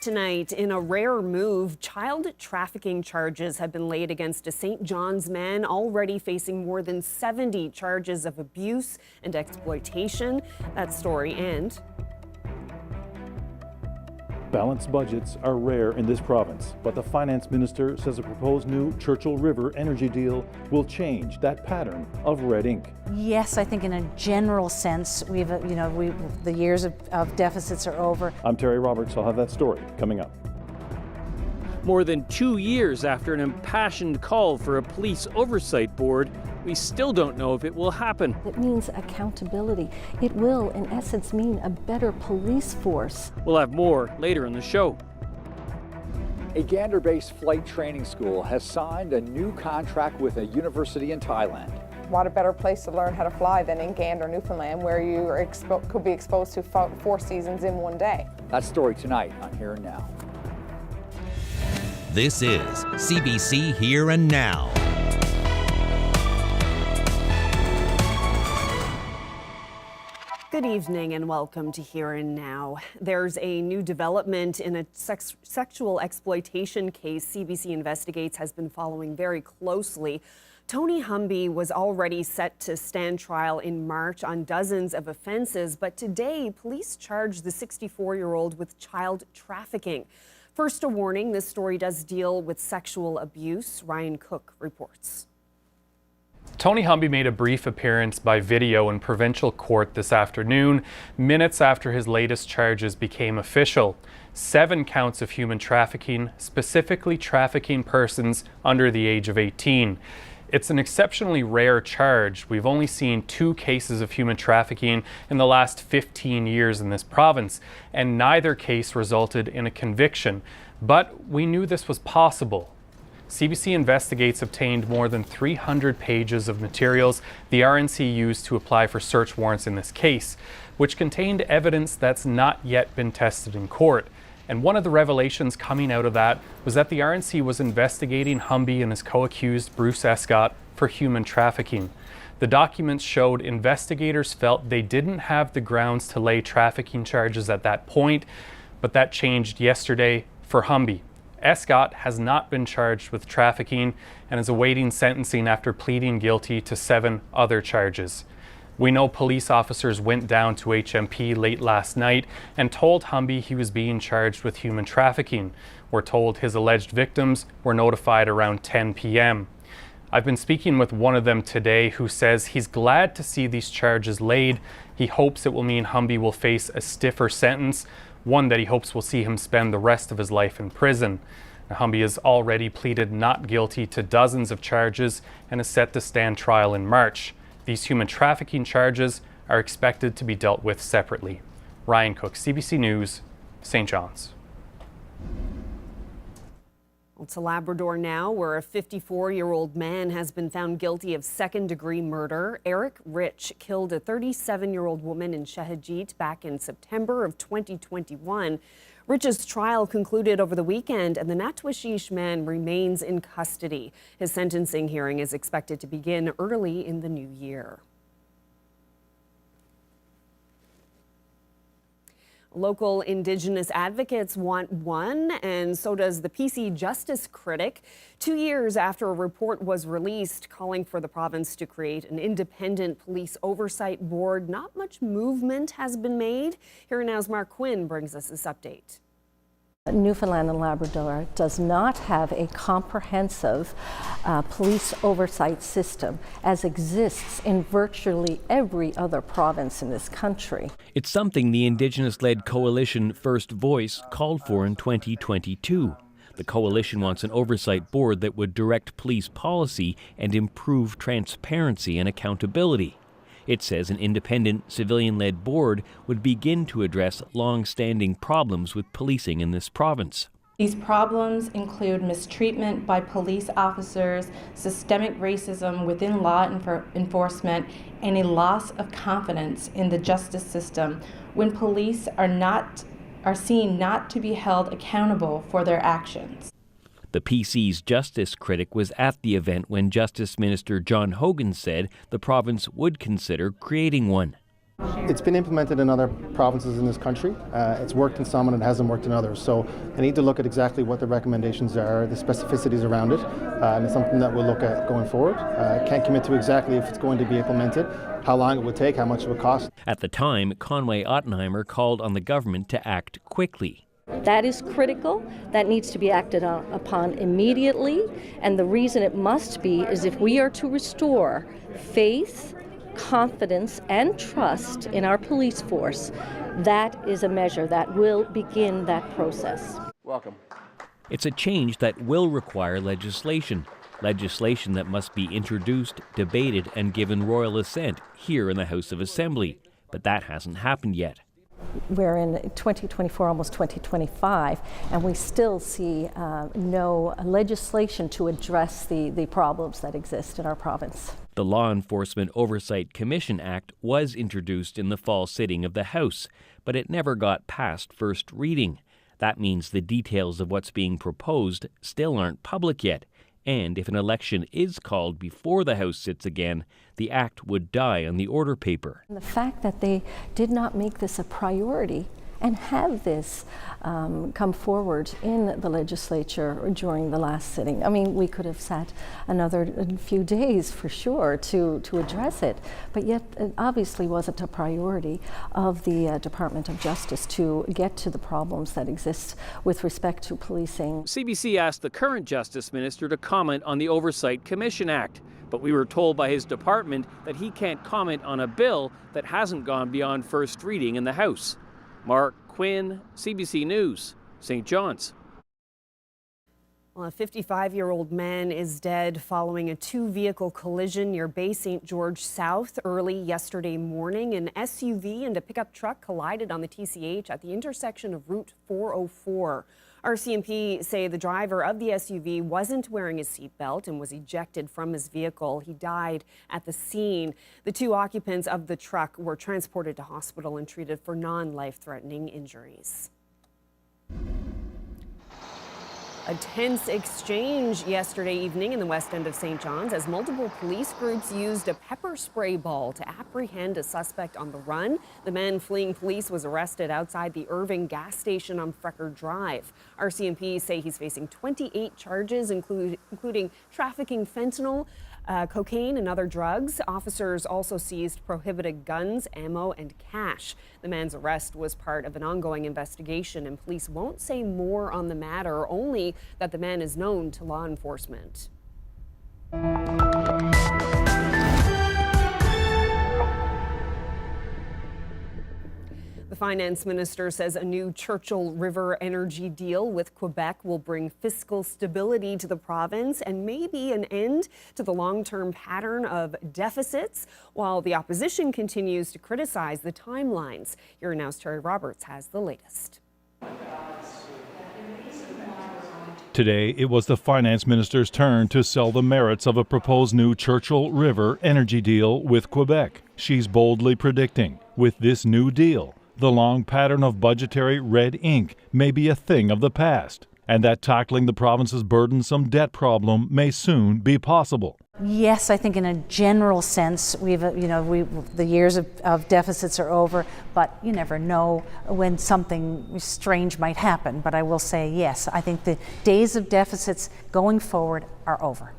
tonight, in a rare move, child trafficking charges have been laid against a St. John's man already facing more than 70 charges of abuse and exploitation. That story and balanced budgets are rare in this province, but the finance minister says a proposed new Churchill River energy deal will change that pattern of red ink. Yes, I think in a general sense, the years of deficits are over. I'm Terry Roberts. I'll have that story coming up. More than 2 years after an impassioned call for a police oversight board, we still don't know if it will happen. It means accountability. It will, in essence, mean a better police force. We'll have more later in the show. A Gander-based flight training school has signed a new contract with a university in Thailand. What a better place to learn how to fly than in Gander, Newfoundland, where you could be exposed to 4 seasons in one day. That story tonight on Here and Now. This is CBC Here and Now. Good evening and welcome to Here and Now. There's a new development in a sexual exploitation case CBC Investigates has been following very closely. Tony Humby was already set to stand trial in March on dozens of offenses, but today police charged the 64-year-old with child trafficking. First, a warning, this story does deal with sexual abuse. Ryan Cook reports. Tony Humby made a brief appearance by video in provincial court this afternoon, minutes after his latest charges became official. 7 counts of human trafficking, specifically trafficking persons under the age of 18. It's an exceptionally rare charge. We've only seen 2 cases of human trafficking in the last 15 years in this province, and neither case resulted in a conviction. But we knew this was possible. CBC Investigates obtained more than 300 pages of materials the RNC used to apply for search warrants in this case, which contained evidence that's not yet been tested in court. And one of the revelations coming out of that was that the RNC was investigating Humby and his co-accused Bruce Escott for human trafficking. The documents showed investigators felt they didn't have the grounds to lay trafficking charges at that point, but that changed yesterday for Humby. Escott has not been charged with trafficking and is awaiting sentencing after pleading guilty to 7 other charges. We know police officers went down to HMP late last night and told Humby he was being charged with human trafficking. We're told his alleged victims were notified around 10 p.m. I've been speaking with one of them today who says he's glad to see these charges laid. He hopes it will mean Humby will face a stiffer sentence, one that he hopes will see him spend the rest of his life in prison. Now, Humby has already pleaded not guilty to dozens of charges and is set to stand trial in March. These human trafficking charges are expected to be dealt with separately. Ryan Cook, CBC News, St. John's. To Labrador now, where a 54-year-old man has been found guilty of second-degree murder. Eric Rich killed a 37-year-old woman in Shehajit back in September of 2021. Rich's trial concluded over the weekend, and the Natwishish man remains in custody. His sentencing hearing is expected to begin early in the new year. Local Indigenous advocates want one, and so does the PC Justice Critic. 2 years after a report was released calling for the province to create an independent police oversight board, not much movement has been made. Here Now's Mark Quinn brings us this update. Newfoundland and Labrador does not have a comprehensive police oversight system as exists in virtually every other province in this country. It's something the Indigenous-led coalition First Voice called for in 2022. The coalition wants an oversight board that would direct police policy and improve transparency and accountability. It says an independent, civilian-led board would begin to address long-standing problems with policing in this province. These problems include mistreatment by police officers, systemic racism within law enforcement, and a loss of confidence in the justice system when police are seen not to be held accountable for their actions. The PC's Justice Critic was at the event when Justice Minister John Hogan said the province would consider creating one. It's been implemented in other provinces in this country. It's worked in some and it hasn't worked in others. So I need to look at exactly what the recommendations are, the specificities around it, and it's something that we'll look at going forward. I can't commit to exactly if it's going to be implemented, how long it would take, how much it would cost. At the time, Conway Ottenheimer called on the government to act quickly. That is critical. That needs to be acted upon immediately. And the reason it must be is if we are to restore faith, confidence, and trust in our police force, that is a measure that will begin that process. Welcome. It's a change that will require legislation that must be introduced, debated, and given royal assent here in the House of Assembly. But that hasn't happened yet. We're in 2024, almost 2025, and we still see no legislation to address the problems that exist in our province. The Law Enforcement Oversight Commission Act was introduced in the fall sitting of the House, but it never got past first reading. That means the details of what's being proposed still aren't public yet. And if an election is called before the House sits again, the act would die on the order paper. The fact that they did not make this a priority and have this come forward in the legislature during the last sitting. I mean, we could have sat another few days for sure to address it, but yet it obviously wasn't a priority of the Department of Justice to get to the problems that exist with respect to policing. CBC asked the current Justice Minister to comment on the Oversight Commission Act, but we were told by his department that he can't comment on a bill that hasn't gone beyond first reading in the House. Mark Quinn, CBC News, St. John's. Well, a 55-year-old man is dead following a two-vehicle collision near Bay St. George South early yesterday morning. An SUV and a pickup truck collided on the TCH at the intersection of Route 404. RCMP say the driver of the SUV wasn't wearing his seatbelt and was ejected from his vehicle. He died at the scene. The two occupants of the truck were transported to hospital and treated for non-life-threatening injuries. A tense exchange yesterday evening in the west end of St. John's as multiple police groups used a pepper spray ball to apprehend a suspect on the run. The man fleeing police was arrested outside the Irving gas station on Frecker Drive. RCMP say he's facing 28 charges, including trafficking fentanyl, cocaine and other drugs. Officers also seized prohibited guns, ammo, and cash. The man's arrest was part of an ongoing investigation, and police won't say more on the matter, only that the man is known to law enforcement. The finance minister says a new Churchill River energy deal with Quebec will bring fiscal stability to the province and maybe an end to the long-term pattern of deficits, while the opposition continues to criticize the timelines. Here Now's Terry Roberts has the latest. Today, it was the finance minister's turn to sell the merits of a proposed new Churchill River energy deal with Quebec. She's boldly predicting, with this new deal, the long pattern of budgetary red ink may be a thing of the past, and that tackling the province's burdensome debt problem may soon be possible. Yes, I think in a general sense, the years of deficits are over, but you never know when something strange might happen. But I will say, yes, I think the days of deficits going forward are over.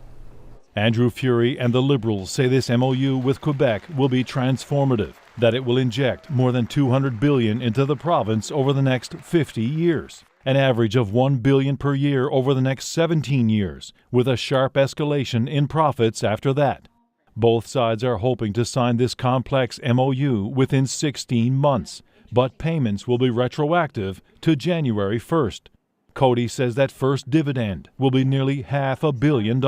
Andrew Furey and the Liberals say this MOU with Quebec will be transformative, that it will inject more than $200 billion into the province over the next 50 years. An average of $1 billion per year over the next 17 years, with a sharp escalation in profits after that. Both sides are hoping to sign this complex MOU within 16 months, but payments will be retroactive to January 1st. Cody says that first dividend will be nearly $500 million,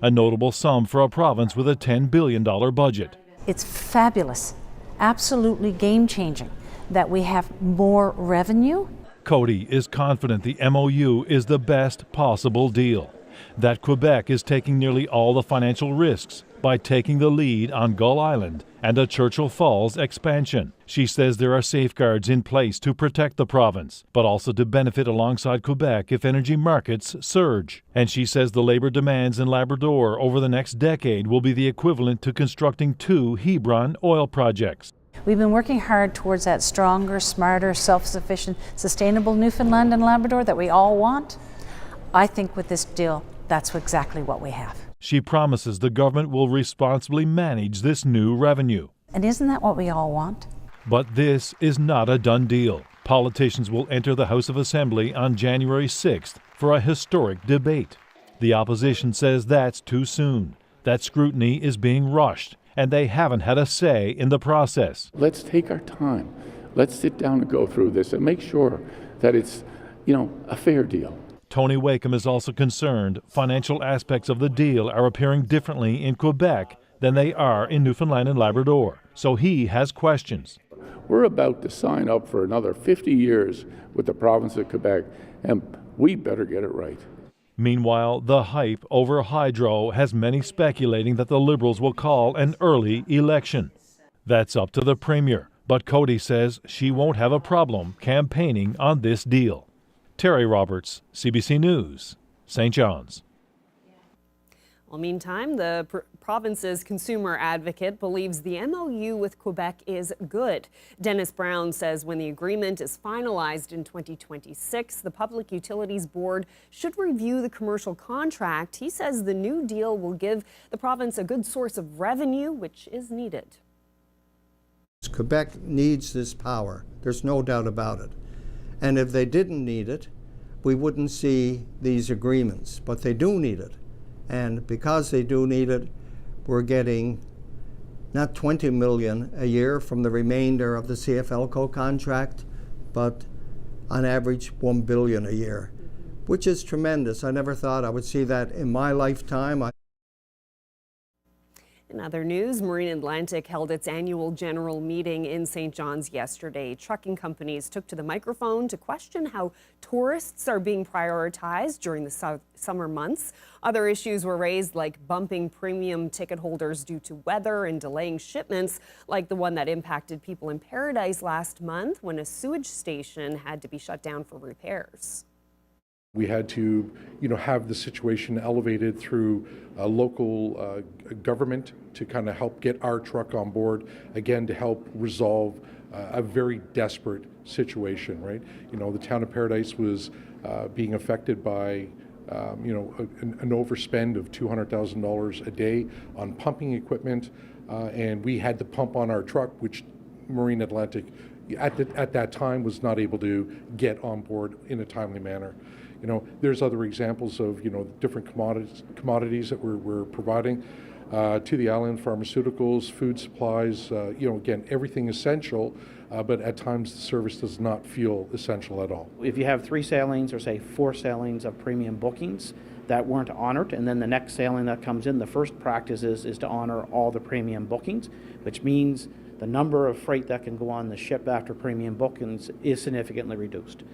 a notable sum for a province with a $10 billion budget. It's fabulous, absolutely game-changing that we have more revenue. Cody is confident the MOU is the best possible deal, that Quebec is taking nearly all the financial risks by taking the lead on Gull Island and a Churchill Falls expansion. She says there are safeguards in place to protect the province, but also to benefit alongside Quebec if energy markets surge. And she says the labor demands in Labrador over the next decade will be the equivalent to constructing 2 Hebron oil projects. We've been working hard towards that stronger, smarter, self-sufficient, sustainable Newfoundland and Labrador that we all want. I think with this deal, that's exactly what we have. She promises the government will responsibly manage this new revenue. And isn't that what we all want? But this is not a done deal. Politicians will enter the House of Assembly on January 6th for a historic debate. The opposition says that's too soon, that scrutiny is being rushed, and they haven't had a say in the process. Let's take our time. Let's sit down and go through this and make sure that it's, a fair deal. Tony Wakeham is also concerned financial aspects of the deal are appearing differently in Quebec than they are in Newfoundland and Labrador, so he has questions. We're about to sign up for another 50 years with the province of Quebec, and we better get it right. Meanwhile, the hype over hydro has many speculating that the Liberals will call an early election. That's up to the Premier, but Cody says she won't have a problem campaigning on this deal. Terry Roberts, CBC News, St. John's. Well, meantime, the province's consumer advocate believes the MOU with Quebec is good. Dennis Brown says when the agreement is finalized in 2026, the Public Utilities Board should review the commercial contract. He says the new deal will give the province a good source of revenue, which is needed. Quebec needs this power. There's no doubt about it. And if they didn't need it, we wouldn't see these agreements. But they do need it. And because they do need it, we're getting not $20 million a year from the remainder of the CFLCO contract, but on average $1 billion a year, which is tremendous. I never thought I would see that in my lifetime. In other news, Marine Atlantic held its annual general meeting in St. John's yesterday. Trucking companies took to the microphone to question how tourists are being prioritized during the summer months. Other issues were raised, like bumping premium ticket holders due to weather and delaying shipments, like the one that impacted people in Paradise last month when a sewage station had to be shut down for repairs. We had to, have the situation elevated through local government to kind of help get our truck on board, again, to help resolve a very desperate situation, right? The town of Paradise was being affected by, an overspend of $200,000 a day on pumping equipment, and we had to pump on our truck, which Marine Atlantic at that time was not able to get on board in a timely manner. There's other examples of, different commodities that we're providing to the island, pharmaceuticals, food supplies, again, everything essential, but at times the service does not feel essential at all. If you have 3 sailings or say 4 sailings of premium bookings that weren't honored, and then the next sailing that comes in, the first practice is to honor all the premium bookings, which means the number of freight that can go on the ship after premium bookings is significantly reduced.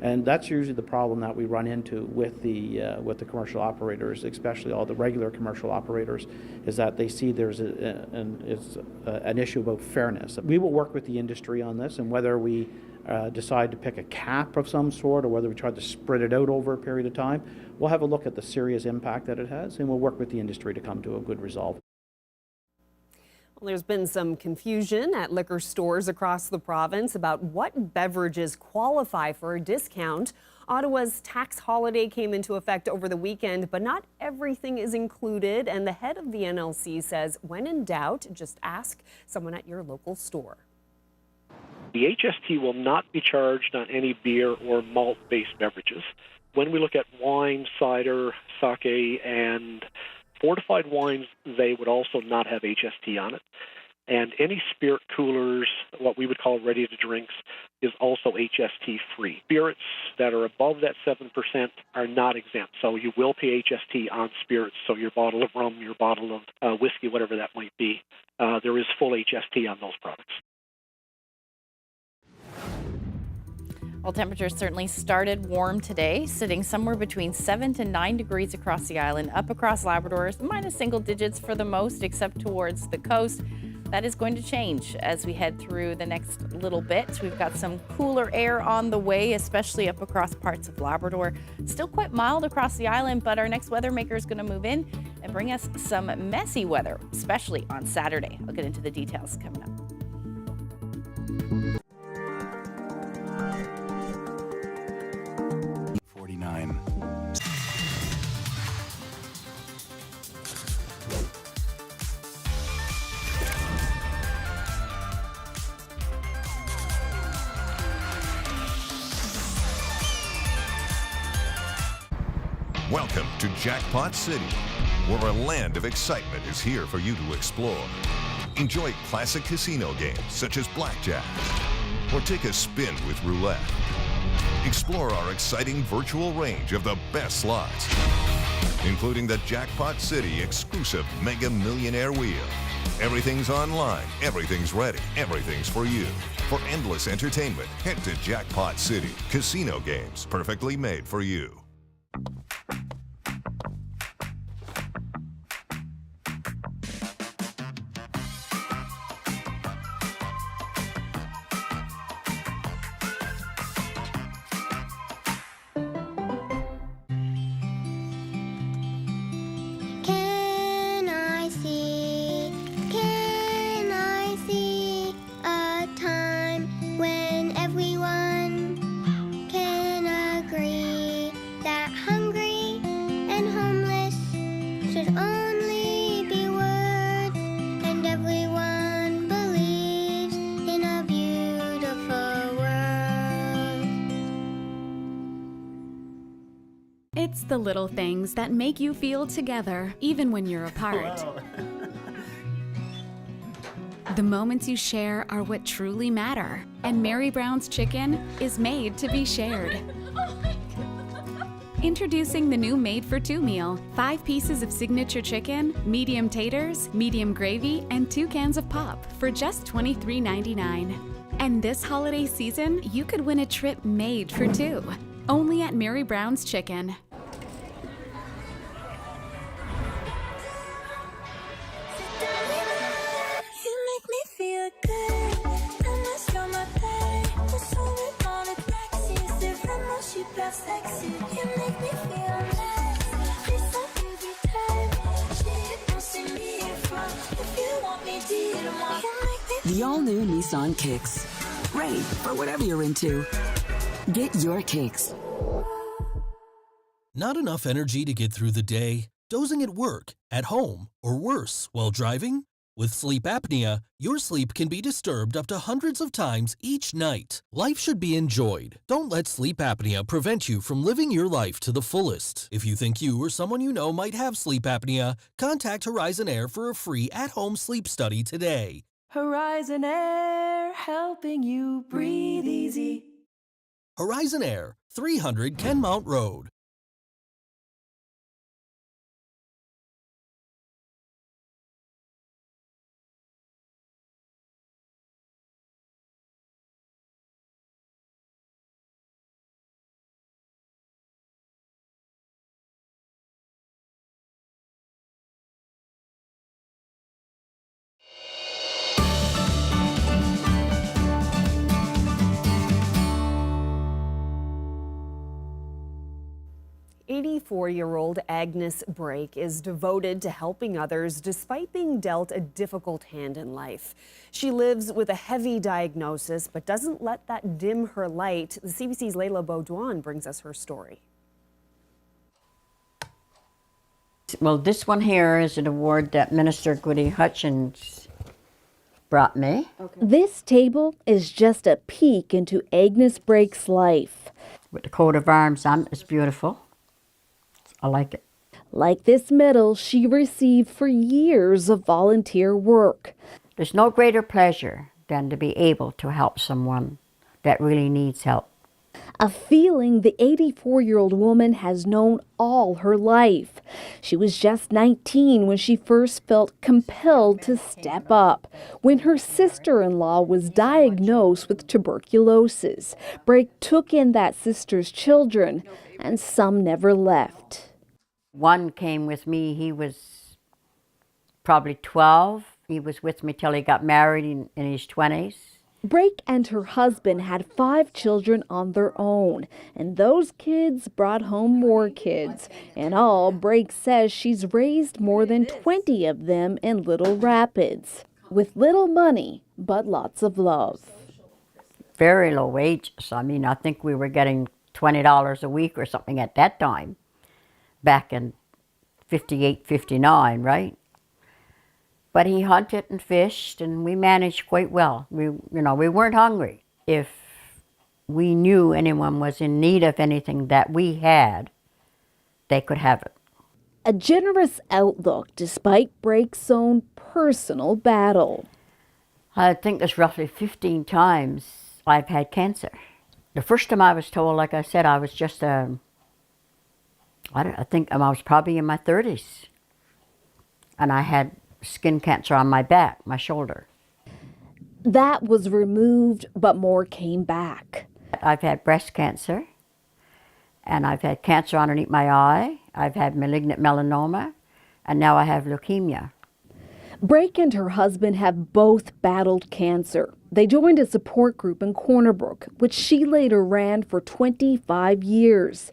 And that's usually the problem that we run into with the commercial operators, especially all the regular commercial operators, is that they see there's an issue about fairness. We will work with the industry on this, and whether we decide to pick a cap of some sort or whether we try to spread it out over a period of time, we'll have a look at the serious impact that it has, and we'll work with the industry to come to a good resolve. Well, there's been some confusion at liquor stores across the province about what beverages qualify for a discount. Ottawa's tax holiday came into effect over the weekend, but not everything is included, and the head of the NLC says when in doubt, just ask someone at your local store. The HST will not be charged on any beer or malt-based beverages. When we look at wine, cider, sake, and fortified wines, they would also not have HST on it. And any spirit coolers, what we would call ready-to-drinks, is also HST-free. Spirits that are above that 7% are not exempt, so you will pay HST on spirits, so your bottle of rum, your bottle of whiskey, whatever that might be, there is full HST on those products. Well, temperatures certainly started warm today, sitting somewhere between 7 to 9 degrees across the island, up across Labrador, minus single digits for the most, except towards the coast. That is going to change as we head through the next little bit. We've got some cooler air on the way, especially up across parts of Labrador. Still quite mild across the island, but our next weather maker is going to move in and bring us some messy weather, especially on Saturday. I'll get into the details coming up. Welcome to Jackpot City, where a land of excitement is here for you to explore. Enjoy classic casino games such as blackjack, or take a spin with roulette. Explore our exciting virtual range of the best slots, including the Jackpot City exclusive Mega Millionaire Wheel. Everything's online, everything's ready, everything's for you. For endless entertainment, head to Jackpot City. Casino games perfectly made for you. It's the little things that make you feel together, even when you're apart. The moments you share are what truly matter, and Mary Brown's chicken is made to be shared. Introducing the new Made for Two meal. 5 pieces of signature chicken, medium taters, medium gravy, and 2 cans of pop for just $23.99. And this holiday season, you could win a trip made for 2. Only at Mary Brown's Chicken. The all-new Nissan Kicks. Great for whatever you're into. Get your kicks. Not enough energy to get through the day? Dozing at work, at home, or worse, while driving? With sleep apnea, your sleep can be disturbed up to hundreds of times each night. Life should be enjoyed. Don't let sleep apnea prevent you from living your life to the fullest. If you think you or someone you know might have sleep apnea, contact Horizon Air for a free at-home sleep study today. Horizon Air, helping you breathe easy. Horizon Air, 300 Kenmount Road. "84-year-old Agnes Brake is devoted to helping others despite being dealt a difficult hand in life. She lives with a heavy diagnosis but doesn't let that dim her light. The CBC's Layla Baudouin brings us her story. Well, this one here is an award that Minister Goody Hutchins brought me. This table is just a peek into Agnes Brake's life. With the coat of arms on, it's beautiful. I like it. Like this medal she received for years of volunteer work. There's no greater pleasure than to be able to help someone that really needs help. A feeling the 84-year-old woman has known all her life. She was just 19 when she first felt compelled to step up. When her sister-in-law was diagnosed with tuberculosis, Brake took in that sister's children, and some never left. One came with me, he was probably 12. He was with me till he got married in his 20s. Brake and her husband had 5 children on their own, and those kids brought home more kids. In all, Brake says she's raised more than 20 of them in Little Rapids, with little money, but lots of love. Very low wages. I mean, I think we were getting $20 a week or something at that time, back in 58, 59, right? But he hunted and fished, and we managed quite well. We weren't hungry. If we knew anyone was in need of anything that we had, they could have it. A generous outlook despite Brake's own personal battle. I think there's roughly 15 times I've had cancer. The first time I was told, like I said, I was just, I think I was probably in my 30s. And I had skin cancer on my back, my shoulder. That was removed, but more came back. I've had breast cancer, and I've had cancer underneath my eye. I've had malignant melanoma, and now I have leukemia. Brake and her husband have both battled cancer. They joined a support group in Corner Brook, which she later ran for 25 years.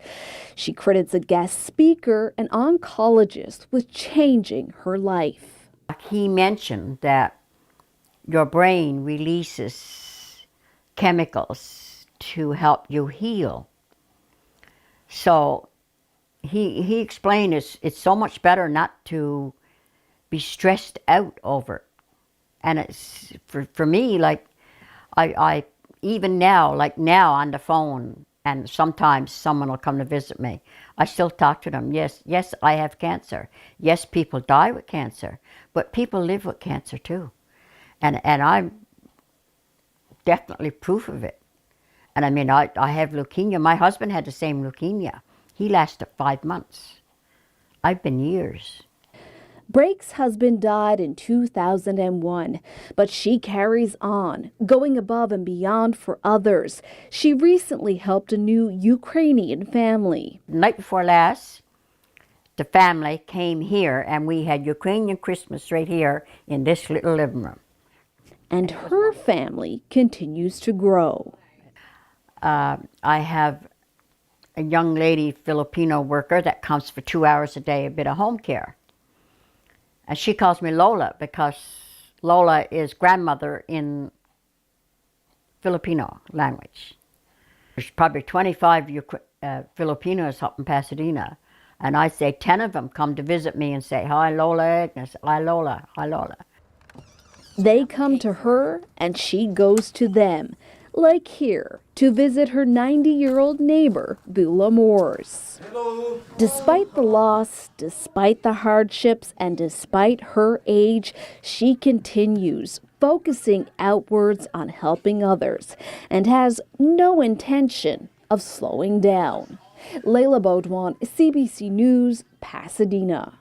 She credits a guest speaker, an oncologist, with changing her life. He mentioned that your brain releases chemicals to help you heal. So he explained it's so much better not to be stressed out over it. And it's for me, like I even now, like now on the phone, and sometimes someone will come to visit me, I still talk to them. Yes, I have cancer. Yes, people die with cancer, but people live with cancer too. And I'm definitely proof of it. And I mean, I have leukemia. My husband had the same leukemia. He lasted 5 months. I've been years. Brake's husband died in 2001, but she carries on, going above and beyond for others. She recently helped a new Ukrainian family. The night before last, the family came here and we had Ukrainian Christmas right here in this little living room. And her family continues to grow. I have a young lady, Filipino worker, that comes for 2 hours a day, a bit of home care. And she calls me Lola because Lola is grandmother in Filipino language. There's probably 25 Filipinos up in Pasadena. And I say 10 of them come to visit me and say, "Hi, Lola Agnes. Hi, Lola. Hi, Lola." They come to her and she goes to them, like here, to visit her 90-year-old neighbor, Beulah Moores. Hello. Despite the loss, despite the hardships, and despite her age, she continues, focusing outwards on helping others, and has no intention of slowing down. Layla Baudouin, CBC News, Pasadena.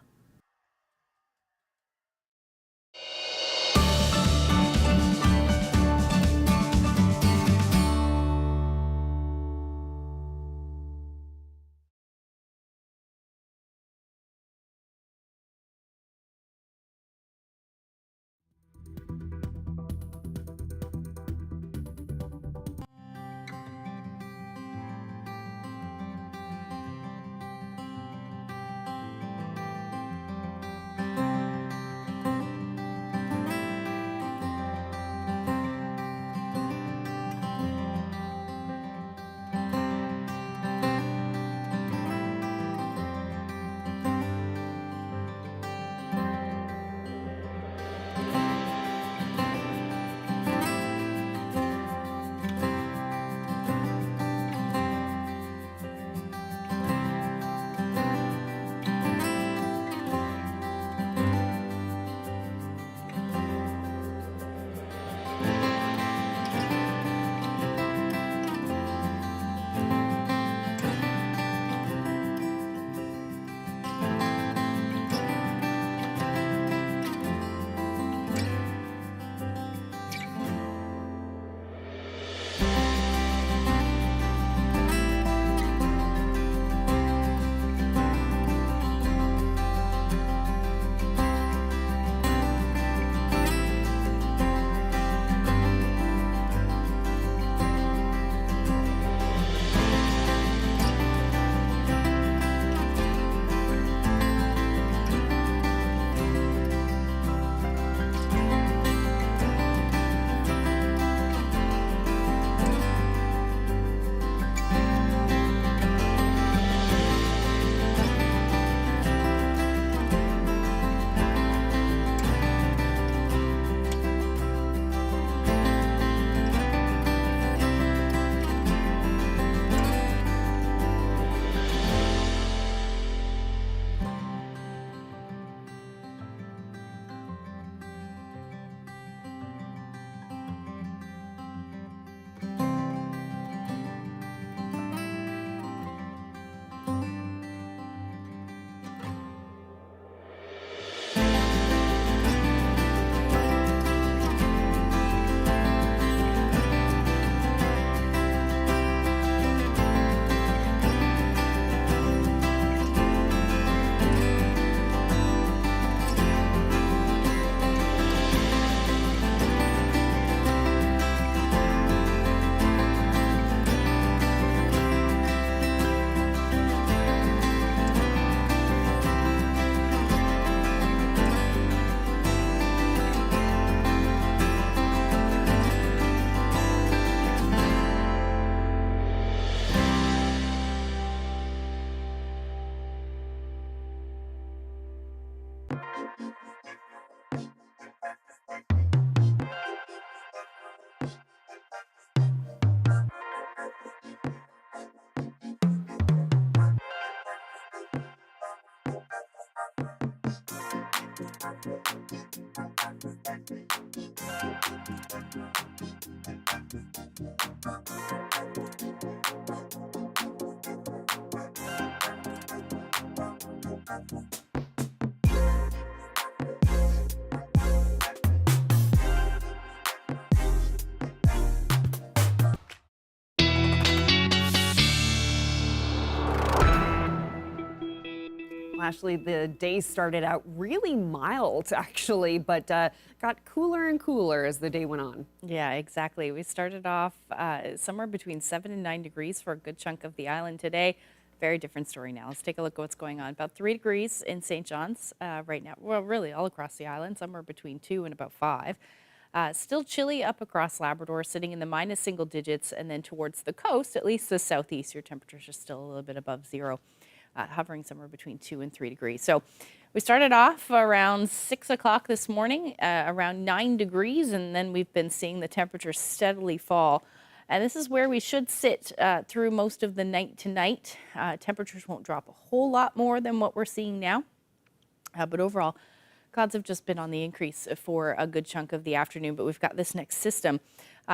Ashley, the day started out really mild, actually, but got cooler and cooler as the day went on. Yeah, exactly. We started off somewhere between 7 and 9 degrees for a good chunk of the island today. Very different story now. Let's take a look at what's going on. About 3 degrees in St. John's right now. Well, really all across the island, somewhere between 2 and about 5. Still chilly up across Labrador, sitting in the minus single digits, and then towards the coast, at least the southeast, your temperatures are still a little bit above zero. Hovering somewhere between 2 and 3 degrees. So we started off around 6 o'clock this morning, around 9 degrees, and then we've been seeing the temperature steadily fall. And this is where we should sit through most of the night tonight. Temperatures won't drop a whole lot more than what we're seeing now. But overall, clouds have just been on the increase for a good chunk of the afternoon. But we've got this next system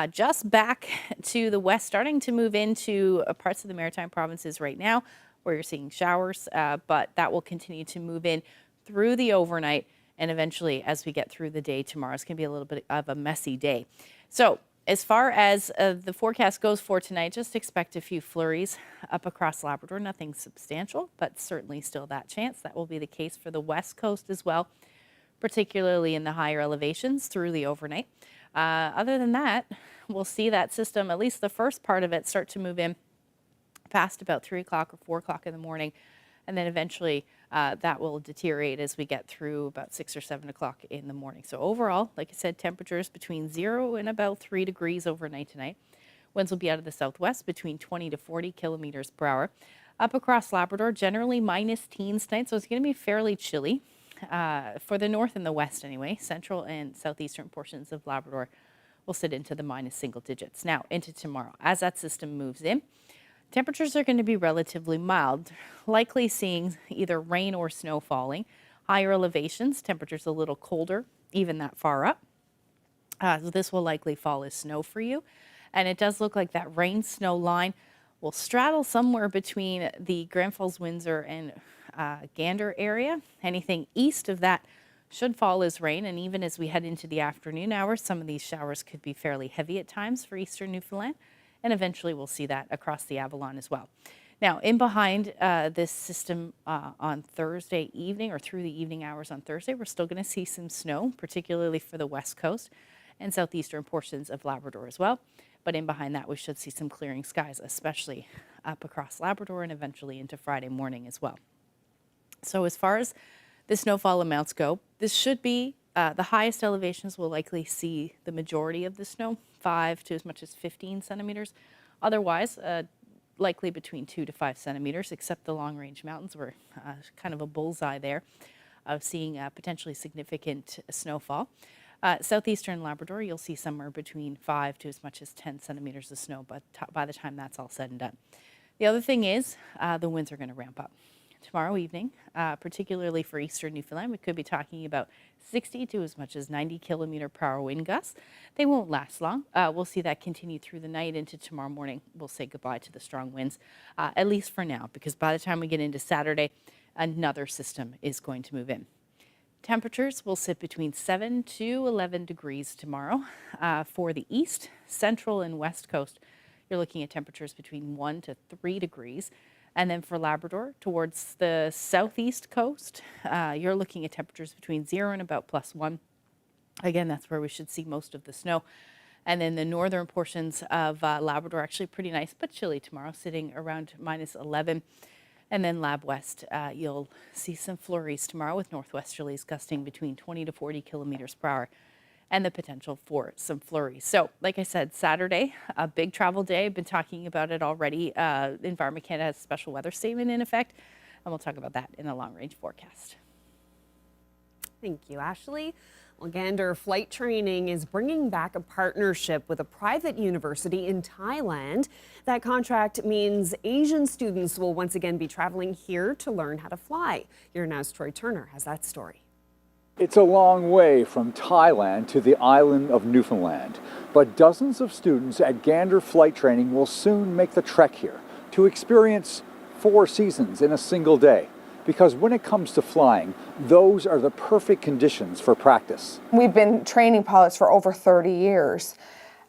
just back to the west, starting to move into parts of the Maritime provinces right now, where you're seeing showers, but that will continue to move in through the overnight, and eventually as we get through the day tomorrow. It's going to be a little bit of a messy day. So as far as the forecast goes for tonight, just expect a few flurries up across Labrador. Nothing substantial, but certainly still that chance. That will be the case for the west coast as well, particularly in the higher elevations through the overnight. Other than that, we'll see that system, at least the first part of it, start to move in past about 3 o'clock or 4 o'clock in the morning, and then eventually that will deteriorate as we get through about 6 or 7 o'clock in the morning. So overall, like I said, temperatures between 0 and about 3 degrees overnight tonight. Winds will be out of the southwest between 20 to 40 kilometers per hour. Up across Labrador, generally minus teens tonight, so it's going to be fairly chilly for the north and the west anyway. Central and southeastern portions of Labrador will sit into the minus single digits. Now into tomorrow, as that system moves in, temperatures are going to be relatively mild, likely seeing either rain or snow falling. Higher elevations, temperatures a little colder, even that far up. So this will likely fall as snow for you. And it does look like that rain-snow line will straddle somewhere between the Grand Falls, Windsor, and Gander area. Anything east of that should fall as rain. And even as we head into the afternoon hours, some of these showers could be fairly heavy at times for eastern Newfoundland. And eventually we'll see that across the Avalon as well. Now, in behind this system on Thursday evening, or through the evening hours on Thursday, we're still going to see some snow, particularly for the west coast and southeastern portions of Labrador as well. But in behind that, we should see some clearing skies, especially up across Labrador and eventually into Friday morning as well. So as far as the snowfall amounts go, this should be the highest elevations will likely see the majority of the snow, 5 to as much as 15 centimeters. Otherwise, likely between 2 to 5 centimeters, except the long-range mountains were kind of a bullseye there of seeing potentially significant snowfall. Southeastern Labrador, you'll see somewhere between 5 to as much as 10 centimeters of snow by the time that's all said and done. The other thing is the winds are going to ramp up. Tomorrow evening, particularly for eastern Newfoundland, we could be talking about 60 to as much as 90 kilometer per hour wind gusts. They won't last long. We'll see that continue through the night into tomorrow morning. We'll say goodbye to the strong winds, at least for now, because by the time we get into Saturday, another system is going to move in. Temperatures will sit between 7 to 11 degrees tomorrow. For the east, central, and west coast, you're looking at temperatures between 1 to 3 degrees. And then for Labrador, towards the southeast coast, you're looking at temperatures between 0 and about +1. Again, that's where we should see most of the snow. And then the northern portions of Labrador, actually pretty nice, but chilly tomorrow, sitting around -11. And then Lab West, you'll see some flurries tomorrow with northwesterlies gusting between 20 to 40 kilometers per hour, and the potential for some flurries. So, like I said, Saturday, a big travel day. I've been talking about it already. Environment Canada has a special weather statement in effect, and we'll talk about that in the long-range forecast. Thank you, Ashley. Well, Gander Flight Training is bringing back a partnership with a private university in Thailand. That contract means Asian students will once again be traveling here to learn how to fly. Your Now's Troy Turner has that story. It's a long way from Thailand to the island of Newfoundland, but dozens of students at Gander Flight Training will soon make the trek here to experience 4 seasons in a single day. Because when it comes to flying, those are the perfect conditions for practice. We've been training pilots for over 30 years,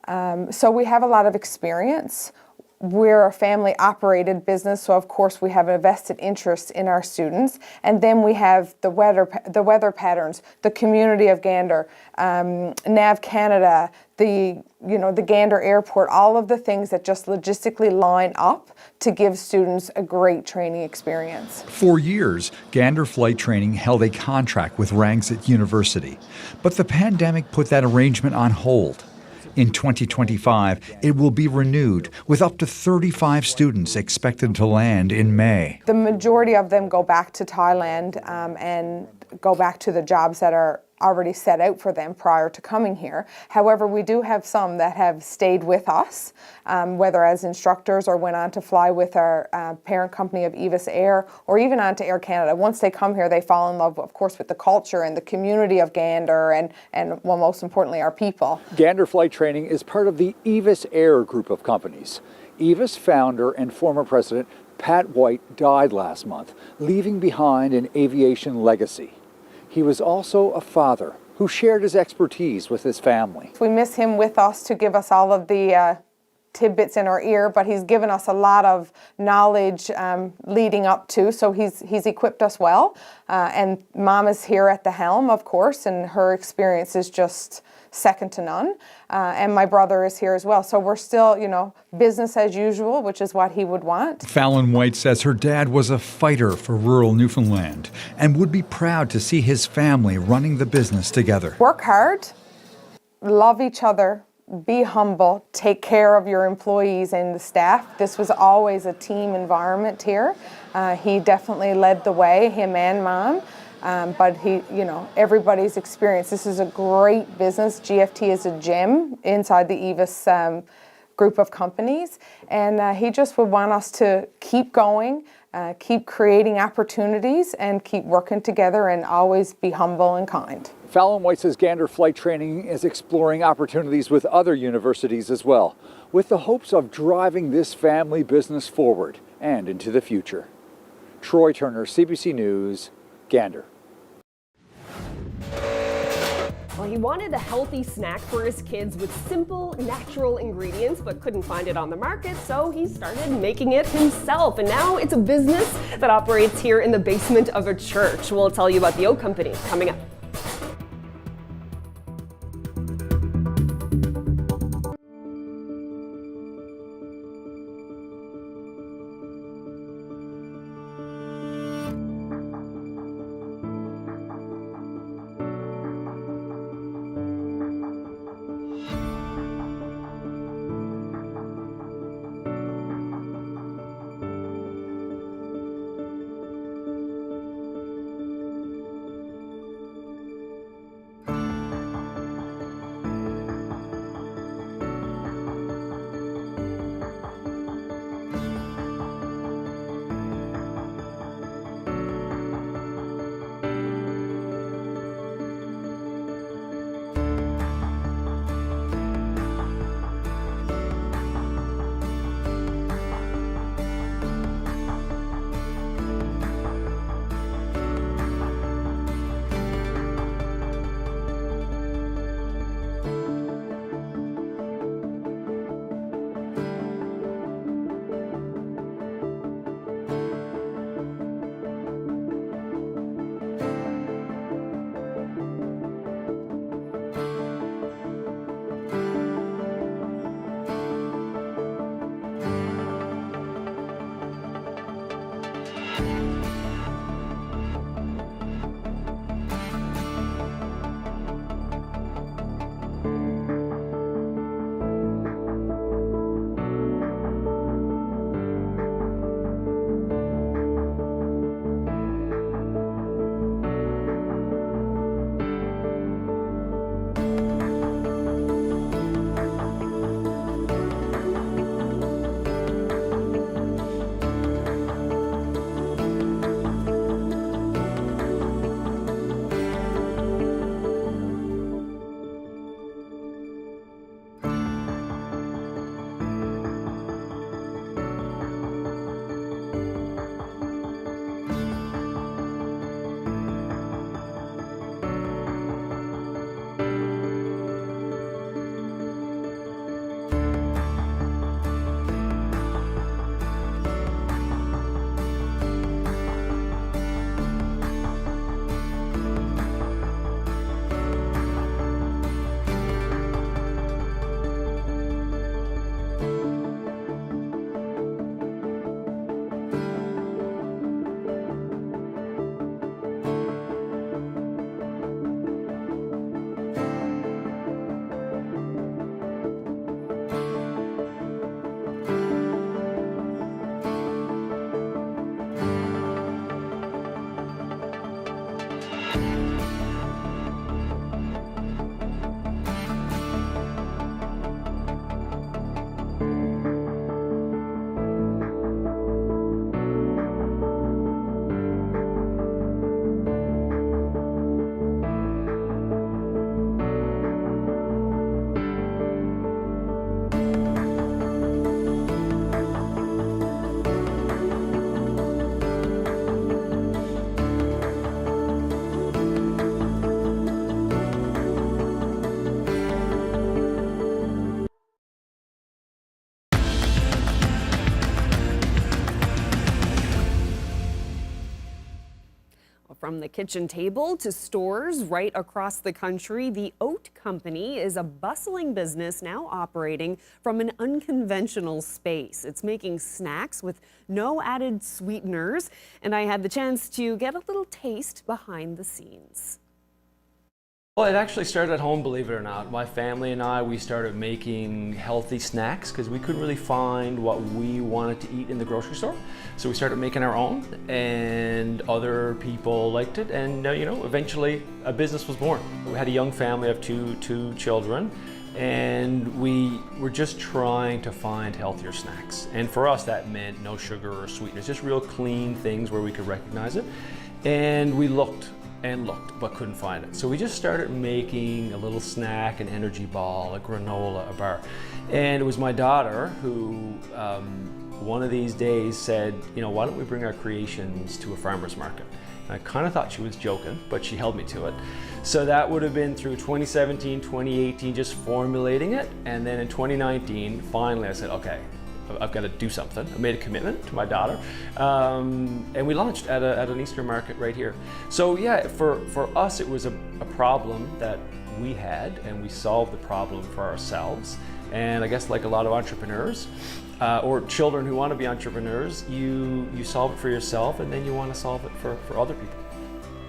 so we have a lot of experience. We're a family-operated business, so of course we have a vested interest in our students. And then we have the weather patterns, the community of Gander, Nav Canada, the Gander Airport, all of the things that just logistically line up to give students a great training experience. For years, Gander Flight Training held a contract with Rangsit University, but the pandemic put that arrangement on hold. In 2025, it will be renewed with up to 35 students expected to land in May. The majority of them go back to Thailand and go back to the jobs that are already set out for them prior to coming here. However, we do have some that have stayed with us, whether as instructors or went on to fly with our parent company of Aviation Air or even on to Air Canada. Once they come here, they fall in love, of course, with the culture and the community of Gander and well, most importantly, our people. Gander Flight Training is part of the Aviation Air group of companies. Aviation founder and former president Pat White died last month, leaving behind an aviation legacy. He was also a father who shared his expertise with his family. We miss him with us to give us all of the tidbits in our ear, but he's given us a lot of knowledge leading up to, so he's equipped us well. And Mom is here at the helm, of course, and her experience is just second to none. And my brother is here as well. So we're still, business as usual, which is what he would want. Fallon White says her dad was a fighter for rural Newfoundland and would be proud to see his family running the business together. Work hard, love each other, be humble, take care of your employees and the staff. This was always a team environment here. He definitely led the way, him and Mom. But everybody's experience. This is a great business. GFT is a gem inside the Aviation group of companies. And he just would want us to keep going, keep creating opportunities, and keep working together and always be humble and kind. Fallon White says Gander Flight Training is exploring opportunities with other universities as well, with the hopes of driving this family business forward and into the future. Troy Turner, CBC News, Gander. Well, he wanted a healthy snack for his kids with simple, natural ingredients, but couldn't find it on the market, so he started making it himself. And now it's a business that operates here in the basement of a church. We'll tell you about the Oat Company coming up. From the kitchen table to stores right across the country, the Oat Company is a bustling business now operating from an unconventional space. It's making snacks with no added sweeteners, and I had the chance to get a little taste behind the scenes. Well, it actually started at home, believe it or not. My family and I, we started making healthy snacks because we couldn't really find what we wanted to eat in the grocery store. So we started making our own, and other people liked it, and eventually a business was born. We had a young family of two children, and we were just trying to find healthier snacks. And for us, that meant no sugar or sweeteners, just real clean things where we could recognize it. And we looked and looked, but couldn't find it. So we just started making a little snack, an energy ball, a granola, a bar. And it was my daughter who, one of these days said, why don't we bring our creations to a farmer's market? And I kind of thought she was joking, but she held me to it. So that would have been through 2017, 2018, just formulating it. And then in 2019, finally I said, okay, I've got to do something. I made a commitment to my daughter, and we launched at an Easter market right here. So yeah, for us it was a problem that we had, and we solved the problem for ourselves. And I guess like a lot of entrepreneurs, or children who want to be entrepreneurs, you solve it for yourself, and then you want to solve it for other people.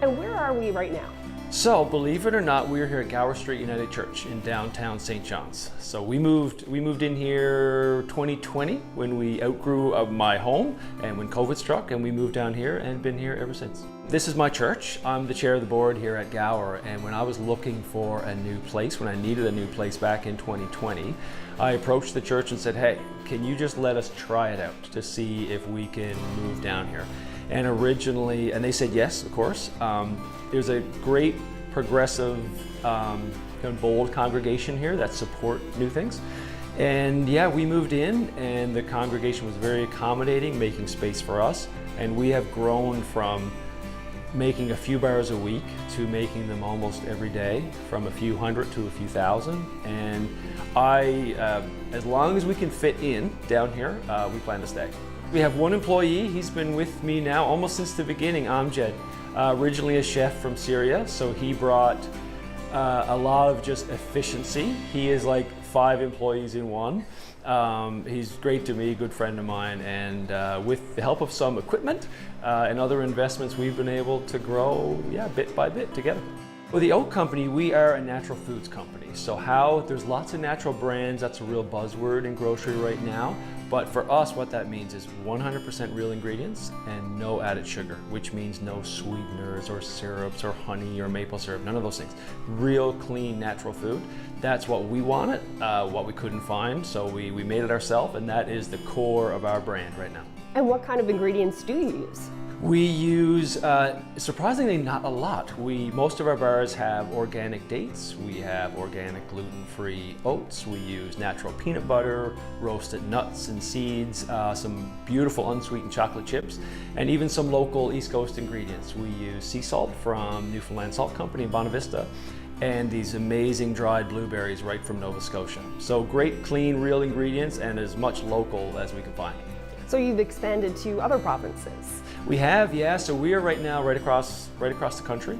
And where are we right now? So, believe it or not, we're here at Gower Street United Church in downtown St. John's. So we moved in here 2020 when we outgrew my home and when COVID struck, and we moved down here and been here ever since. This is my church. I'm the chair of the board here at Gower, and when I was looking for a new place, when I needed a new place back in 2020, I approached the church and said, hey, can you just let us try it out to see if we can move down here? And originally, and they said yes, of course. There's a great progressive, bold congregation here that support new things. And yeah, we moved in, and the congregation was very accommodating, making space for us. And we have grown from making a few bars a week to making them almost every day, from a few hundred to a few thousand. And as long as we can fit in down here, we plan to stay. We have one employee. He's been with me now almost since the beginning, Amjad. Originally a chef from Syria, so he brought a lot of just efficiency. He is like 5 employees in one. He's great to me, good friend of mine, and with the help of some equipment and other investments, we've been able to grow, bit by bit together. Well, the Oat Company, we are a natural foods company. So there's lots of natural brands, that's a real buzzword in grocery right now. But for us, what that means is 100% real ingredients and no added sugar, which means no sweeteners or syrups or honey or maple syrup, none of those things. Real, clean, natural food. That's what we wanted, what we couldn't find, so we made it ourselves, and that is the core of our brand right now. And what kind of ingredients do you use? We use, surprisingly, not a lot. Most of our bars have organic dates. We have organic gluten-free oats. We use natural peanut butter, roasted nuts and seeds, some beautiful unsweetened chocolate chips, and even some local East Coast ingredients. We use sea salt from Newfoundland Salt Company in Bonavista, and these amazing dried blueberries right from Nova Scotia. So great, clean, real ingredients, and as much local as we can find. So you've expanded to other provinces? We have, yeah. So we are right now right across the country.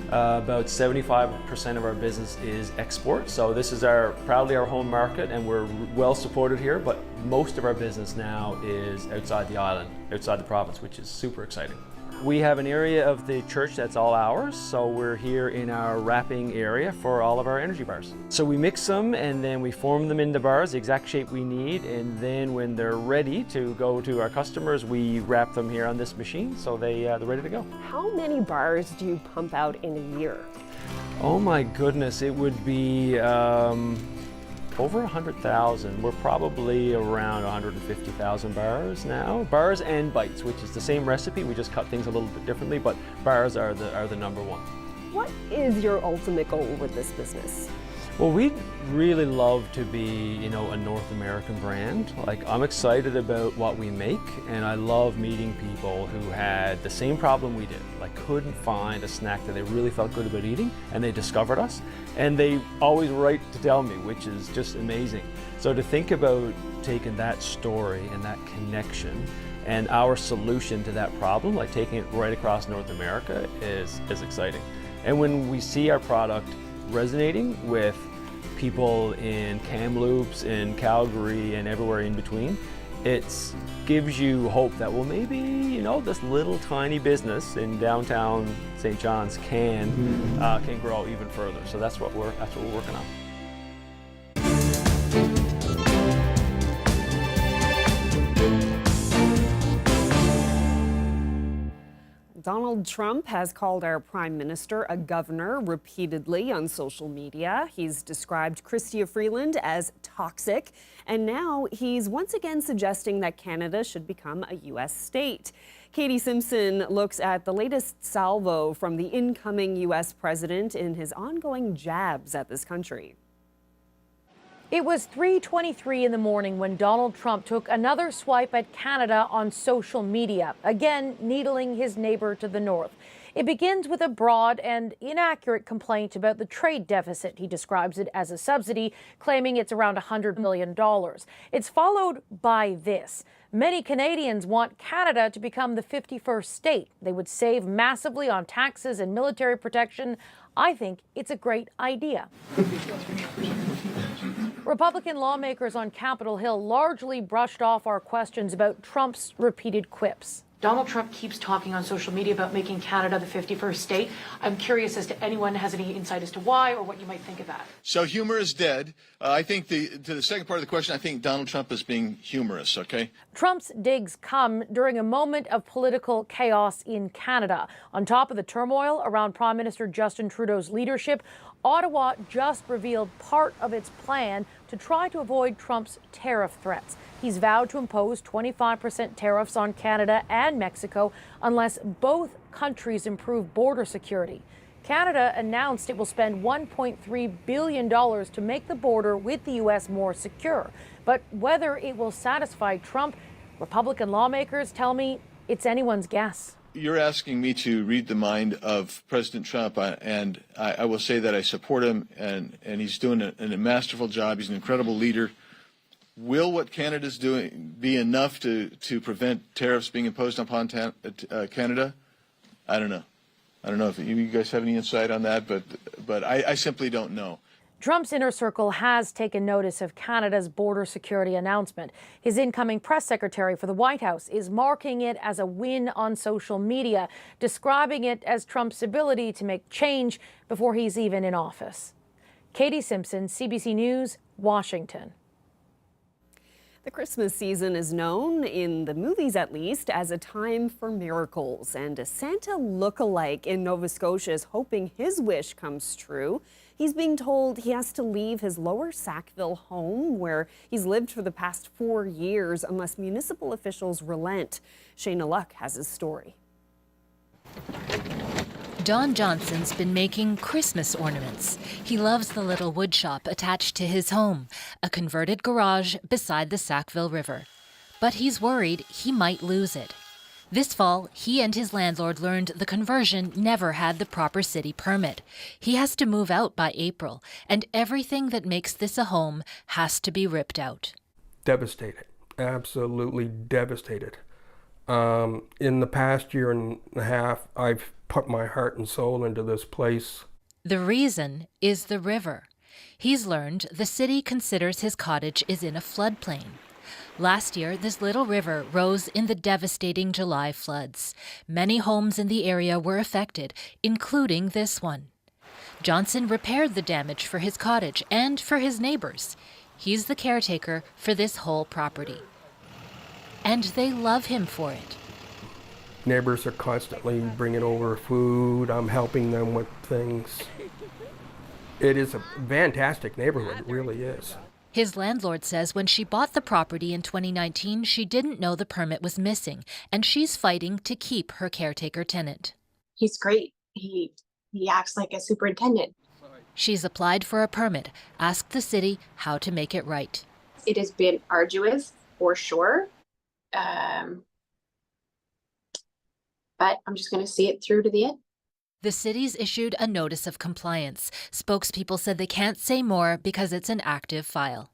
About 75% of our business is export. So this is proudly our home market, and we're well supported here. But most of our business now is outside the island, outside the province, which is super exciting. We have an area of the church that's all ours, so we're here in our wrapping area for all of our energy bars. So we mix them, and then we form them into bars, the exact shape we need, and then when they're ready to go to our customers, we wrap them here on this machine, so they're ready to go. How many bars do you pump out in a year? Oh my goodness, it would be over 100,000. We're probably around 150,000 bars now. Bars and bites, which is the same recipe. We just cut things a little bit differently, but bars are the number one. What is your ultimate goal with this business? Well, we'd really love to be, a North American brand. Like, I'm excited about what we make, and I love meeting people who had the same problem we did. Like, couldn't find a snack that they really felt good about eating, and they discovered us. And they always write to tell me, which is just amazing. So to think about taking that story and that connection And our solution to that problem, like taking it right across North America, is exciting. And when we see our product resonating with people in Kamloops, in Calgary, and everywhere in between, it gives you hope that, well, maybe, you know, this little tiny business in downtown St. John's can grow even further. So that's what we're working on. Donald Trump has called our prime minister a governor repeatedly on social media. He's described Chrystia Freeland as toxic, and now he's once again suggesting that Canada should become a U.S. state. Katie Simpson looks at the latest salvo from the incoming U.S. president in his ongoing jabs at this country. It was 3:23 in the morning when Donald Trump took another swipe at Canada on social media, again needling his neighbor to the north. It begins with a broad and inaccurate complaint about the trade deficit. He describes it as a subsidy, claiming it's around $100 million. It's followed by this. Many Canadians want Canada to become the 51st state. They would save massively on taxes and military protection. I think it's a great idea. Republican lawmakers on Capitol Hill largely brushed off our questions about Trump's repeated quips. Donald Trump keeps talking on social media about making Canada the 51st state. I'm curious as to anyone has any insight as to why or what you might think of that. So humor is dead. I think to the second part of the question, I think Donald Trump is being humorous, okay? Trump's digs come during a moment of political chaos in Canada. On top of the turmoil around Prime Minister Justin Trudeau's leadership, Ottawa just revealed part of its plan to try to avoid Trump's tariff threats. He's vowed to impose 25% tariffs on Canada and Mexico unless both countries improve border security. Canada announced it will spend $1.3 billion to make the border with the U.S. more secure. But whether it will satisfy Trump, Republican lawmakers tell me it's anyone's guess. You're asking me to read the mind of President Trump, and I will say that I support him, and he's doing a masterful job. He's an incredible leader. Will what Canada's doing be enough to prevent tariffs being imposed upon Canada? I don't know. I don't know if you guys have any insight on that, but I simply don't know. Trump's inner circle has taken notice of Canada's border security announcement. His incoming press secretary for the White House is marking it as a win on social media, describing it as Trump's ability to make change before he's even in office. Katie Simpson, CBC News, Washington. The Christmas season is known, in the movies at least, as a time for miracles. And a Santa look-alike in Nova Scotia is hoping his wish comes true. He's being told he has to leave his Lower Sackville home, where he's lived for the past 4 years, unless municipal officials relent. Shayna Luck has his story. Don Johnson's been making Christmas ornaments. He loves the little wood shop attached to his home, a converted garage beside the Sackville River. But he's worried he might lose it. This fall, he and his landlord learned the conversion never had the proper city permit. He has to move out by April, and everything that makes this a home has to be ripped out. Devastated, absolutely devastated. In the past year and a half, I've put my heart and soul into this place. The reason is the river. He's learned the city considers his cottage is in a floodplain. Last year, this little river rose in the devastating July floods. Many homes in the area were affected, including this one. Johnson repaired the damage for his cottage and for his neighbors. He's the caretaker for this whole property. And they love him for it. Neighbors are constantly bringing over food. I'm helping them with things. It is a fantastic neighborhood, it really is. His landlord says when she bought the property in 2019, she didn't know the permit was missing, and she's fighting to keep her caretaker tenant. He's great. He acts like a superintendent. She's applied for a permit, asked the city how to make it right. It has been arduous, for sure. But I'm just going to see it through to the end. The city's issued a notice of compliance. Spokespeople said they can't say more because it's an active file.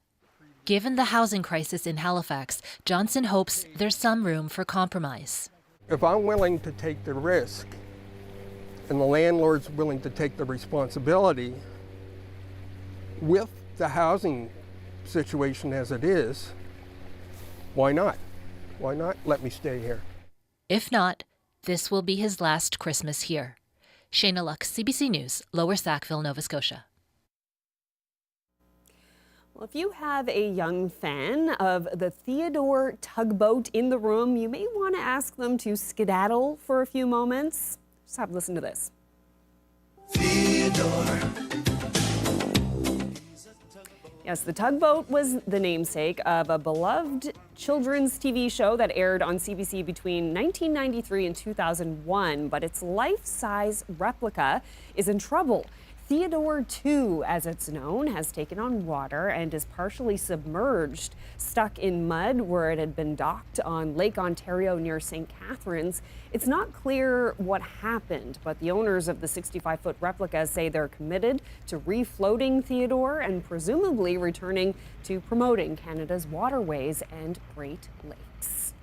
Given the housing crisis in Halifax, Johnson hopes there's some room for compromise. If I'm willing to take the risk and the landlord's willing to take the responsibility with the housing situation as it is, why not? Why not let me stay here? If not, this will be his last Christmas here. Shayna Luck, CBC News, Lower Sackville, Nova Scotia. Well, if you have a young fan of the Theodore Tugboat in the room, you may want to ask them to skedaddle for a few moments. Just have a listen to this. Theodore. Yes, the Tugboat was the namesake of a beloved children's TV show that aired on CBC between 1993 and 2001, but its life-size replica is in trouble. Theodore 2, as it's known, has taken on water and is partially submerged, stuck in mud where it had been docked on Lake Ontario near St. Catharines. It's not clear what happened, but the owners of the 65-foot replica say they're committed to refloating Theodore and presumably returning to promoting Canada's waterways and Great Lakes.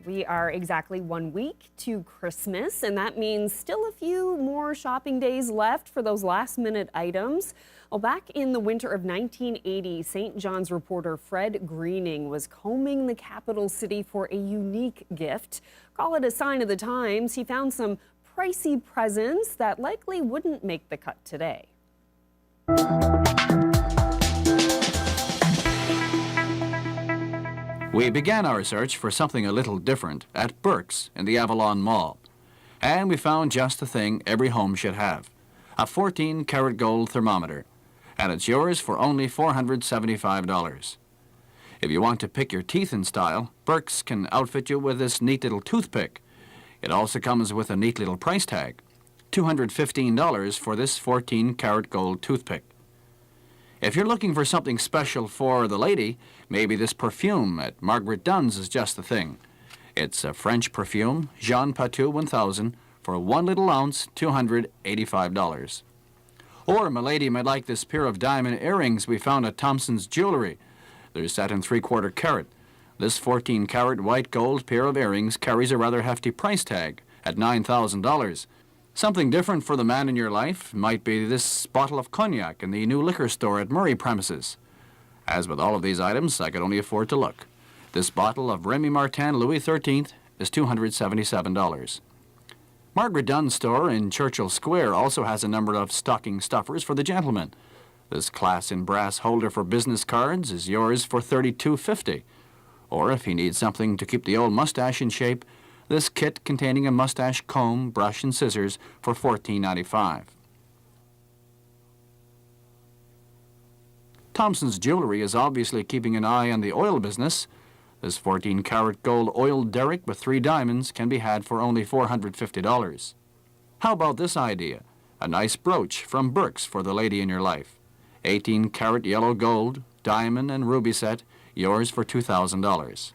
We are exactly 1 week to Christmas, and that means still a few more shopping days left for those last-minute items. Well, back in the winter of 1980, St. John's reporter Fred Greening was combing the capital city for a unique gift. Call it a sign of the times. He found some pricey presents that likely wouldn't make the cut today. We began our search for something a little different at Burke's in the Avalon Mall. And we found just the thing every home should have, a 14-karat gold thermometer. And it's yours for only $475. If you want to pick your teeth in style, Burke's can outfit you with this neat little toothpick. It also comes with a neat little price tag, $215 for this 14-karat gold toothpick. If you're looking for something special for the lady, maybe this perfume at Margaret Dunn's is just the thing. It's a French perfume, Jean Patou 1000, for 1 little ounce, $285. Or milady might like this pair of diamond earrings we found at Thompson's Jewelry. They're set in 3/4 carat. This 14-karat white gold pair of earrings carries a rather hefty price tag at $9,000. Something different for the man in your life might be this bottle of cognac in the new liquor store at Murray premises. As with all of these items, I could only afford to look. This bottle of Remy Martin Louis XIII is $277. Margaret Dunn's store in Churchill Square also has a number of stocking stuffers for the gentleman. This glass in brass holder for business cards is yours for $32.50. Or if he needs something to keep the old mustache in shape, this kit containing a mustache comb, brush, and scissors for $14.95. Thompson's Jewelry is obviously keeping an eye on the oil business. This 14-karat gold oil derrick with 3 diamonds can be had for only $450. How about this idea? A nice brooch from Burke's for the lady in your life. 18-karat yellow gold, diamond, and ruby set, yours for $2,000.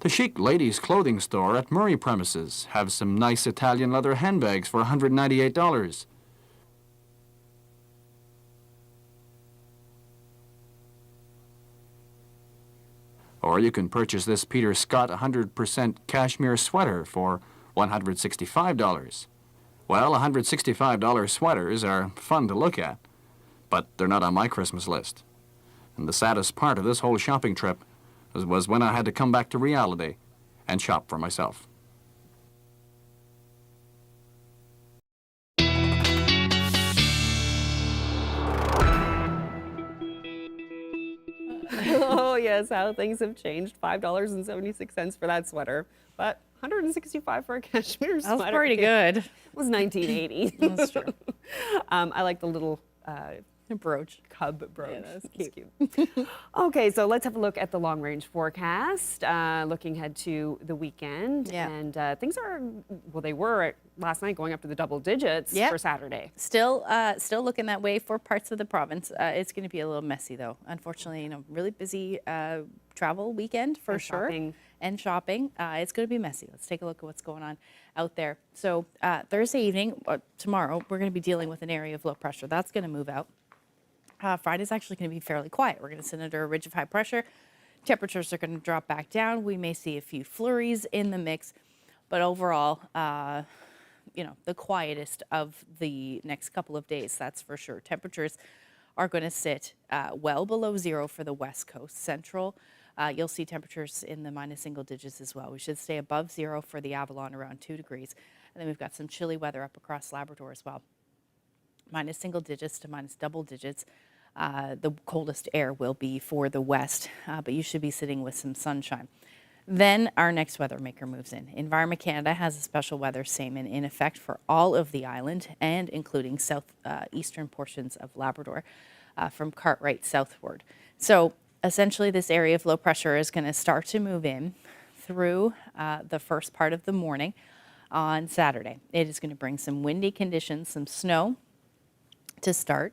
The chic ladies' clothing store at Murray premises have some nice Italian leather handbags for $198. Or you can purchase this Peter Scott 100% cashmere sweater for $165. Well, $165 sweaters are fun to look at, but they're not on my Christmas list. And the saddest part of this whole shopping trip was when I had to come back to reality and shop for myself. Oh, yes, how things have changed. $5.76 for that sweater, but $165 for a cashmere sweater. That's pretty good. It was 1980. That's true. I like the little brooch. Cub brooch. Yeah, that's cute. Okay, so let's have a look at the long-range forecast. Looking ahead to the weekend, and things are, well, they were last night going up to the double digits for Saturday. Still looking that way for parts of the province. It's going to be a little messy though. Unfortunately, really busy travel weekend for sure. And shopping. It's going to be messy. Let's take a look at what's going on out there. So Thursday evening, tomorrow, we're going to be dealing with an area of low pressure. That's going to move out. Friday's actually going to be fairly quiet. We're going to sit under a ridge of high pressure. Temperatures are going to drop back down. We may see a few flurries in the mix, but overall, the quietest of the next couple of days, that's for sure. Temperatures are going to sit well below zero for the west coast. Central, you'll see temperatures in the minus single digits as well. We should stay above zero for the Avalon, around 2 degrees. And then we've got some chilly weather up across Labrador as well. Minus single digits to minus double digits. The coldest air will be for the west, but you should be sitting with some sunshine. Then our next weather maker moves in. Environment Canada has a special weather same in effect for all of the island and including southeastern portions of Labrador from Cartwright southward. So essentially this area of low pressure is going to start to move in through the first part of the morning on Saturday. It is going to bring some windy conditions, some snow to start,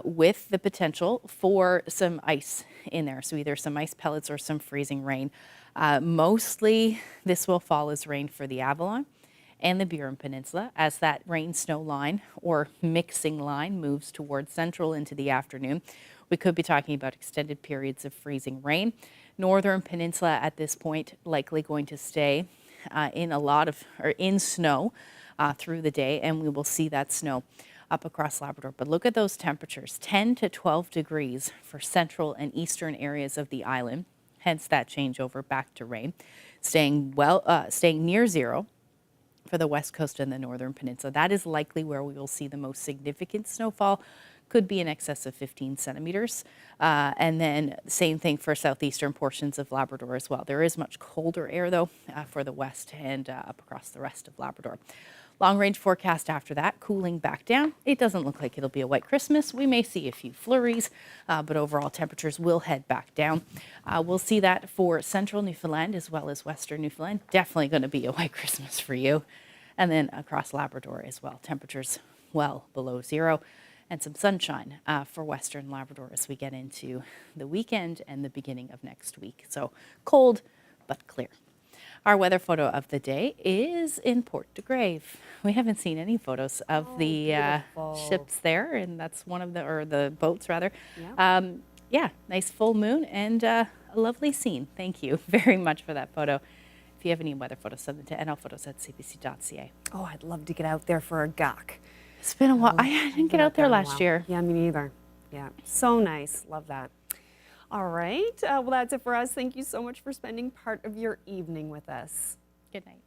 with the potential for some ice in there. So either some ice pellets or some freezing rain. Mostly this will fall as rain for the Avalon and the Burin Peninsula as that rain-snow line or mixing line moves towards central into the afternoon. We could be talking about extended periods of freezing rain. Northern Peninsula at this point likely going to stay in snow through the day, and we will see that snow up across Labrador. But look at those temperatures, 10 to 12 degrees for central and eastern areas of the island, hence that changeover back to rain, staying near zero for the west coast and the Northern Peninsula. That is likely where we will see the most significant snowfall, could be in excess of 15 centimeters. And then same thing for southeastern portions of Labrador as well. There is much colder air though for the west and up across the rest of Labrador. Long range forecast after that, cooling back down. It doesn't look like it'll be a white Christmas. We may see a few flurries, but overall temperatures will head back down. We'll see that for central Newfoundland as well as western Newfoundland. Definitely going to be a white Christmas for you. And then across Labrador as well, temperatures well below zero, and some sunshine for western Labrador as we get into the weekend and the beginning of next week. So cold, but clear. Our weather photo of the day is in Port de Grave. We haven't seen any photos of the ships there, and that's one of the boats rather. Yeah, nice full moon and a lovely scene. Thank you very much for that photo. If you have any weather photos, send them to nlphotos@cbc.ca. Oh, I'd love to get out there for a gawk. It's been a while. I didn't get out there last year. Yeah, me neither. Yeah, so nice. Love that. All right. Well, that's it for us. Thank you so much for spending part of your evening with us. Good night.